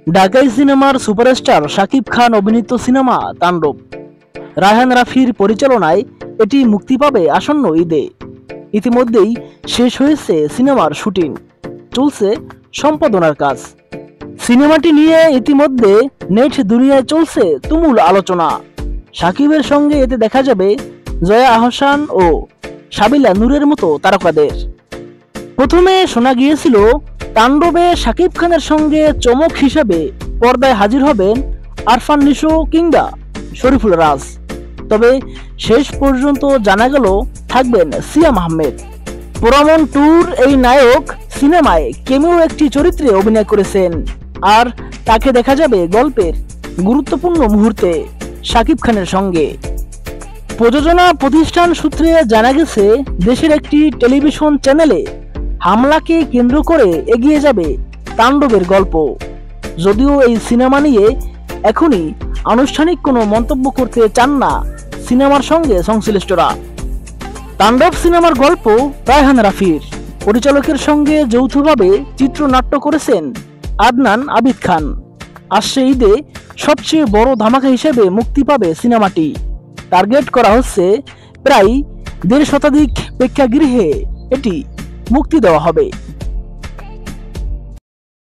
ঢাকাই সিনেমার সুপারস্টার শাকিব খান অভিনীত সিনেমা তাণ্ডব রায়হান রাফির পরিচালনায় এটি মুক্তি পাবে আসন্ন ঈদে। ইতিমধ্যেই শেষ হয়েছে সিনেমার শুটিং, চলছে সম্পাদনার কাজ। সিনেমাটি নিয়ে ইতিমধ্যে নেট দুনিয়ায় চলছে তুমুল আলোচনা। শাকিবের সঙ্গে এতে দেখা যাবে জয়া আহসান ও সাবিলা নূরের মতো তারকাদের। প্রথমে শোনা গিয়েছিল তাণ্ডবে শাকিব খানের সঙ্গে চমক হিসেবে পর্দায় হাজির হবেন আরফান নিশো কিংবা শরীফুল রাজ। তবে শেষ পর্যন্ত জানা গেল থাকবেন সিয়াম আহমেদ। পোরামন ট্যুর এই নায়ক সিনেমায় কেমিও একটি চরিত্রে অভিনয় করেছেন, আর তাকে দেখা যাবে গল্পের গুরুত্বপূর্ণ মুহূর্তে শাকিব খানের সঙ্গে। প্রযোজনা প্রতিষ্ঠান সূত্রে জানা গেছে দেশের একটি টেলিভিশন চ্যানেলে হামলাকে কেন্দ্র করে এগিয়ে যাবে তাণ্ডবের গল্প। যদিও এই সিনেমা নিয়ে এখনই আনুষ্ঠানিক কোনো মন্তব্য করতে চান না সিনেমার সঙ্গে সংশ্লিষ্টরা। তাণ্ডব সিনেমার গল্প রায়হান রাফির, পরিচালকের সঙ্গে যৌথভাবে চিত্রনাট্য করেছেন আদনান আবিদ খান। আসছে ঈদে সবচেয়ে বড় ধামাকা হিসেবে মুক্তি পাবে সিনেমাটি। টার্গেট করা হচ্ছে প্রায় 1.5 শতাধিক প্রেক্ষাগৃহে এটি মুক্তি দেওয়া হবে।